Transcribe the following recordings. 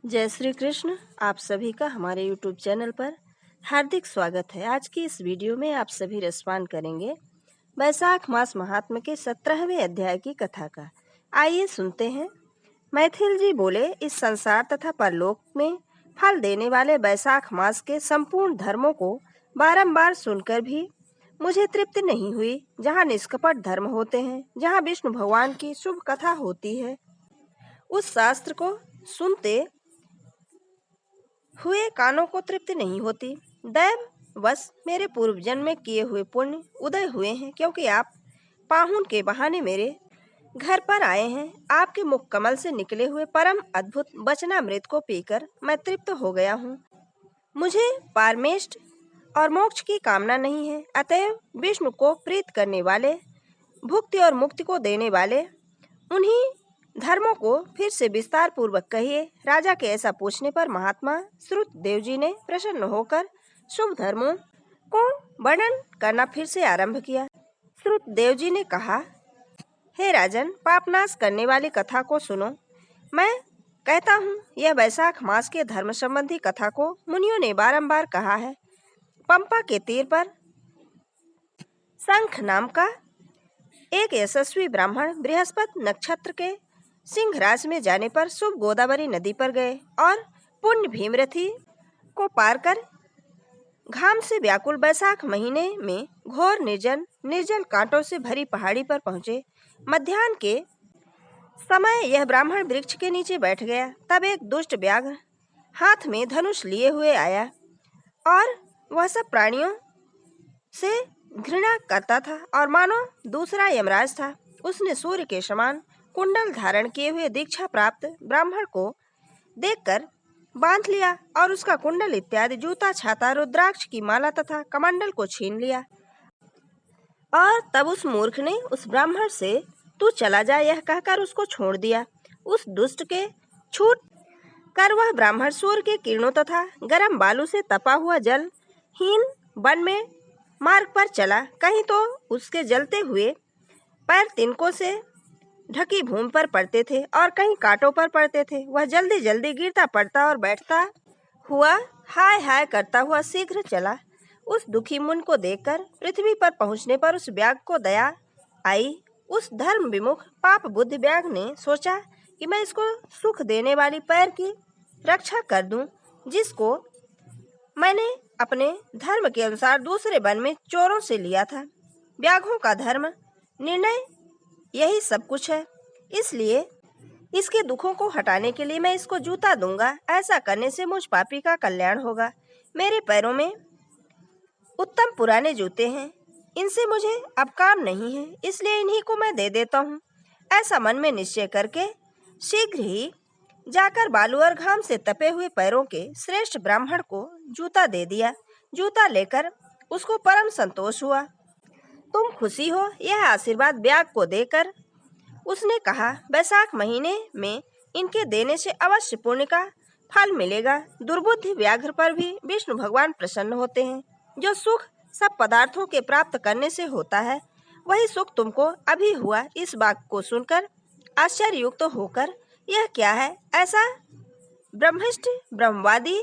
जय श्री कृष्ण। आप सभी का हमारे YouTube चैनल पर हार्दिक स्वागत है। आज की इस वीडियो में आप सभी रसपान करेंगे वैशाख मास महात्म्य के 17वें अध्याय की कथा का। आइए सुनते हैं। मैथिल जी बोले, इस संसार तथा परलोक में फल देने वाले वैशाख मास के संपूर्ण धर्मों को बारंबार सुनकर भी मुझे तृप्ति नहीं हुई। जहाँ निष्कपट धर्म होते हैं, जहाँ विष्णु भगवान की शुभ कथा होती है, उस शास्त्र को सुनते हुए कानों को तृप्ति नहीं होती। दैव वश मेरे पूर्व जन्म में किए हुए पुण्य उदय हुए हैं, क्योंकि आप पाहुन के बहाने मेरे घर पर आए हैं। आपके मुख कमल से निकले हुए परम अद्भुत वचनामृत को पीकर मैं तृप्त हो गया हूँ। मुझे पारमेष्ट और मोक्ष की कामना नहीं है। अतएव विष्णु को प्रीत करने वाले, भुक्ति और मुक्ति को देने वाले उन्हीं धर्मों को फिर से विस्तार पूर्वक कहिए। राजा के ऐसा पूछने पर महात्मा श्रुत देव जी ने प्रसन्न होकर शुभ धर्मों को वर्णन करना फिर से आरंभ किया। श्रुत देव जी ने कहा, हे राजन, पापनाश करने वाली कथा को सुनो। मैं कहता हूँ, यह वैशाख मास के धर्म संबंधी कथा को मुनियों ने बारंबार कहा है। पंपा के तीर पर शंख नाम का एक यशस्वी ब्राह्मण बृहस्पति नक्षत्र के सिंह राज में जाने पर शुभ गोदावरी नदी पर गए और पुण्य भीमरथी को पार कर घाम से व्याकुल वैशाख महीने में घोर निर्जल कांटों से भरी पहाड़ी पर पहुंचे। मध्याह्न के समय यह ब्राह्मण वृक्ष के नीचे बैठ गया। तब एक दुष्ट व्याघ्र हाथ में धनुष लिए हुए आया और वह सब प्राणियों से घृणा करता था और मानो दूसरा यमराज था। उसने सूर्य के समान कुंडल धारण किए हुए दीक्षा प्राप्त ब्राह्मण को देखकर बांध लिया और उसका कुंडल इत्यादि जूता, छाता, रुद्राक्ष की माला तथा कमंडल को छीन लिया। और तब उस मूर्ख ने उस ब्राह्मण से तू चला जा यह कहकर उसको छोड़ दिया। उस दुष्ट के छूट कर वह ब्राह्मण सूर्य के किरणों तथा गर्म बालू से तपा हुआ जल हीन वन में मार्ग पर चला। कहीं तो उसके जलते हुए पैर तिनकों से ढकी भूमि पर पड़ते थे और कहीं कांटों पर पड़ते थे। वह जल्दी जल्दी गिरता पड़ता और बैठता हुआ हाय हाय करता हुआ शीघ्र चला। उस दुखी मुन को देखकर पृथ्वी पर पहुंचने पर उस व्याघ्र को दया आई। उस धर्म विमुख पाप बुद्ध व्याघ्र ने सोचा कि मैं इसको सुख देने वाली पैर की रक्षा कर दूं, जिसको मैंने अपने धर्म के अनुसार दूसरे वन में चोरों से लिया था। व्याघ्रों का धर्म निर्णय यही सब कुछ है, इसलिए इसके दुखों को हटाने के लिए मैं इसको जूता दूंगा। ऐसा करने से मुझ पापी का कल्याण होगा। मेरे पैरों में उत्तम पुराने जूते हैं, इनसे मुझे अब काम नहीं है, इसलिए इन्हीं को मैं दे देता हूँ। ऐसा मन में निश्चय करके शीघ्र ही जाकर बालू और घाम से तपे हुए पैरों के श्रेष्ठ ब्राह्मण को जूता दे दिया। जूता लेकर उसको परम संतोष हुआ। तुम खुशी हो, यह आशीर्वाद व्याघ्र को देकर उसने कहा, वैशाख महीने में इनके देने से अवश्य पुण्य का फल मिलेगा। दुर्बुद्धि व्याघ्र पर भी विष्णु भगवान प्रसन्न होते हैं। जो सुख सब पदार्थों के प्राप्त करने से होता है, वही सुख तुमको अभी हुआ। इस बात को सुनकर आश्चर्ययुक्त होकर यह क्या है, ऐसा ब्रह्मिष्ठ ब्रह्मवादी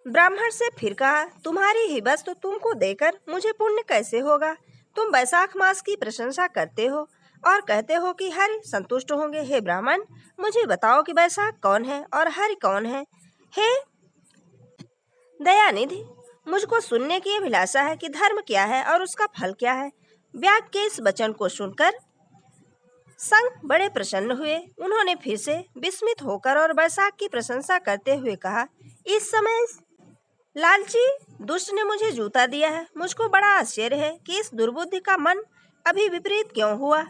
ब्राह्मण से फिर कहा, तुम्हारी ही वस्तु तुमको देकर मुझे पुण्य कैसे होगा? तुम वैशाख मास की प्रशंसा करते हो और कहते हो कि हरि संतुष्ट होंगे। हे ब्राह्मण, मुझे बताओ कि वैशाख कौन है और हरि कौन है? हे दयानिधि, मुझको सुनने की अभिलाषा है कि धर्म क्या है और उसका फल क्या है। व्याघ्र के इस वचन को सुनकर संत बड़े प्रसन्न हुए। उन्होंने फिर से विस्मित होकर और वैशाख की प्रशंसा करते हुए कहा, इस समय लालची दुष्ट ने मुझे जूता दिया है। मुझको बड़ा आश्चर्य है कि इस दुर्बुद्धि का मन अभी विपरीत क्यों हुआ।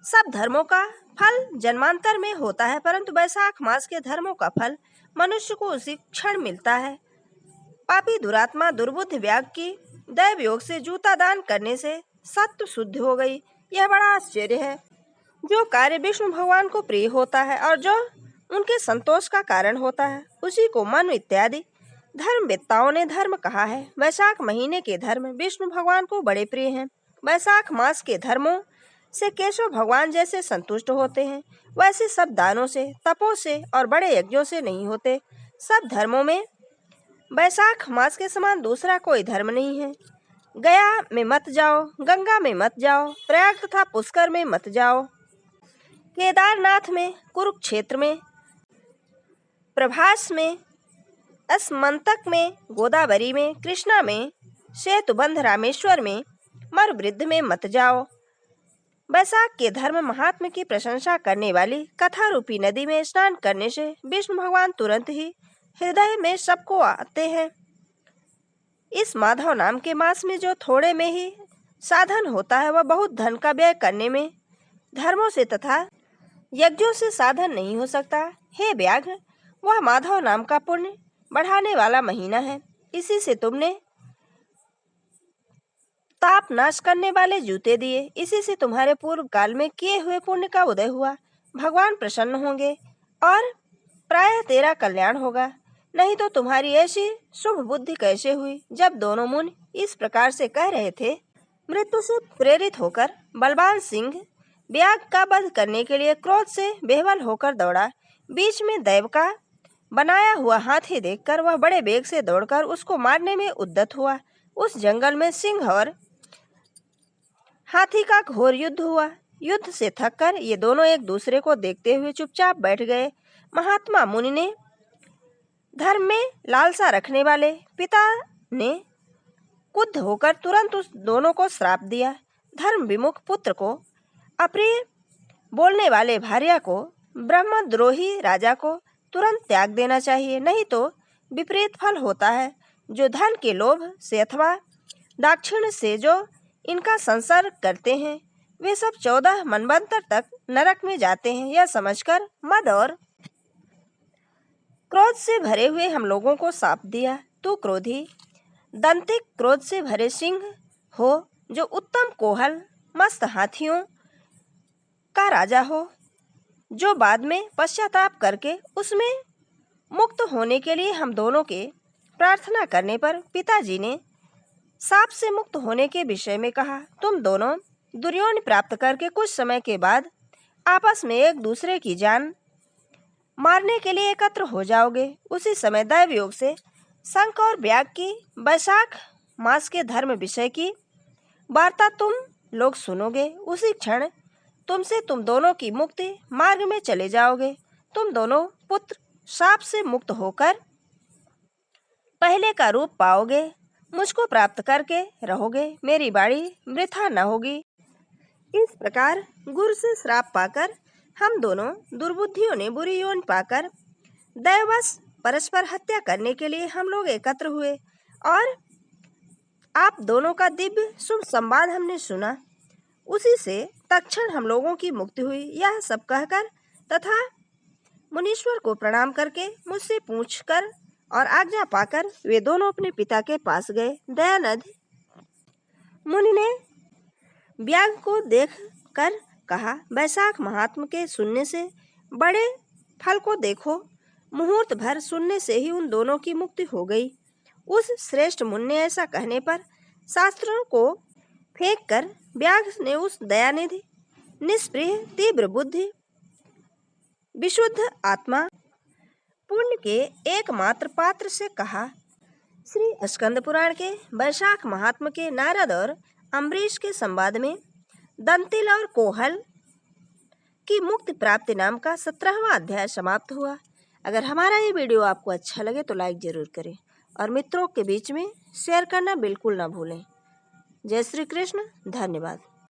सब धर्मों का फल जन्मांतर में होता है, परंतु वैशाख मास के धर्मों का फल मनुष्य को उसी क्षण मिलता है। पापी दुरात्मा दुर्बुद्ध व्याघ्र की दैव योग से जूता दान करने से सत्व शुद्ध हो गई। यह बड़ा आश्चर्य है। जो कार्य विष्णु भगवान को प्रिय होता है और जो उनके संतोष का कारण होता है, उसी को मन इत्यादि धर्मवेत्ताओं ने धर्म कहा है। वैशाख महीने के धर्म विष्णु भगवान को बड़े प्रिय हैं। वैशाख मास के धर्मों से केशव भगवान जैसे संतुष्ट होते हैं, वैसे सब दानों से, तपों से और बड़े यज्ञों से नहीं होते। सब धर्मों में वैशाख मास के समान दूसरा कोई धर्म नहीं है। गया में मत जाओ, गंगा में मत जाओ, प्रयाग तथा पुष्कर में मत जाओ, केदारनाथ में, कुरुक्षेत्र में, प्रभास में, अस्मंतक में, गोदावरी में, कृष्णा में, सेतुबंध रामेश्वर में, मरुवृद्ध में मत जाओ। वैशाख के धर्म महात्म की प्रशंसा करने वाली कथा रूपी नदी में स्नान करने से विष्णु भगवान तुरंत ही हृदय में सबको आते हैं। इस माधव नाम के मास में जो थोड़े में ही साधन होता है, वह बहुत धन का व्यय करने में धर्मों से तथा यज्ञों से साधन नहीं हो सकता। हे व्याघ्र, वह माधव नाम का पुण्य बढ़ाने वाला महीना है। इसी से तुमने ताप नाश करने वाले जूते दिए, इसी से तुम्हारे पूर्व काल में किए हुए पुण्य का उदय हुआ। भगवान प्रसन्न होंगे और प्रायः तेरा कल्याण होगा। नहीं तो तुम्हारी ऐसी शुभ बुद्धि कैसे हुई। जब दोनों मुनि इस प्रकार से कह रहे थे, मृत्यु से प्रेरित होकर बलवान सिंह व्याघ्र का वध करने के लिए क्रोध से बेहवल होकर दौड़ा। बीच में दैव का बनाया हुआ हाथी देखकर वह बड़े वेग से दौड़कर उसको मारने में उद्यत हुआ। उस जंगल में सिंह और हाथी का घोर युद्ध हुआ। युद्ध से थककर ये दोनों एक दूसरे को देखते हुए चुपचाप बैठ गए। महात्मा मुनि ने धर्म में लालसा रखने वाले पिता ने क्रुद्ध होकर तुरंत उस दोनों को श्राप दिया। धर्म विमुख पुत्र को, अप्रिय बोलने वाले भार्या को, ब्रह्मद्रोही राजा को तुरंत त्याग देना चाहिए, नहीं तो विपरीत फल होता है। जो धन के लोभ से अथवा दाक्षिण्य से जो इनका संसर्ग करते हैं, वे सब 14 मनवंतर तक नरक में जाते हैं। यह समझकर मद और क्रोध से भरे हुए हम लोगों को शाप दिया। तू क्रोधी दंतिक क्रोध से भरे सिंह हो, जो उत्तम कोहल मस्त हाथियों का राजा हो, जो बाद में पश्चाताप करके उसमें मुक्त होने के लिए हम दोनों के प्रार्थना करने पर पिताजी ने शाप से मुक्त होने के विषय में कहा। तुम दोनों दुर्योधन प्राप्त करके कुछ समय के बाद आपस में एक दूसरे की जान मारने के लिए एकत्र हो जाओगे। उसी समय दैव योग से शंख और व्याघ्र की वैशाख मास के धर्म विषय की वार्ता तुम लोग सुनोगे। उसी क्षण तुमसे तुम दोनों की मुक्ति मार्ग में चले जाओगे। तुम दोनों पुत्र शाप से मुक्त होकर पहले का रूप पाओगे, मुझको प्राप्त करके रहोगे, मेरी वाणी वृथा न होगी। इस प्रकार गुरु से श्राप पाकर हम दोनों दुर्बुद्धियों ने बुरी योनि पाकर दैववश परस्पर हत्या करने के लिए हम लोग एकत्र हुए और आप दोनों का दिव्य शुभ संवाद हमने सुना। उसी से तत्क्षण हम लोगों की मुक्ति हुई। यह सब कहकर तथा मुनीश्वर को प्रणाम करके मुझसे पूछकर और आज्ञा पाकर वे दोनों अपने पिता के पास गए। दयानंद मुनि ने व्याघ्र को देख कर कहा, वैशाख महात्म के सुनने से बड़े फल को देखो। मुहूर्त भर सुनने से ही उन दोनों की मुक्ति हो गई। उस श्रेष्ठ मुनि ने ऐसा कहने पर शास्त्रों को फेंक कर व्याघ्र ने उस दयानिधि, निष्प्रिय, तीव्र बुद्धि, विशुद्ध आत्मा, पुण्य के एकमात्र पात्र से कहा। श्री स्कंद पुराण के वैशाख महात्म के नारद और अम्बरीश के संवाद में दंतिल और कोहल की मुक्ति प्राप्ति नाम का 17वां अध्याय समाप्त हुआ। अगर हमारा ये वीडियो आपको अच्छा लगे तो लाइक जरूर करें और मित्रों के बीच में शेयर करना बिल्कुल ना भूलें। जय श्री कृष्ण। धन्यवाद।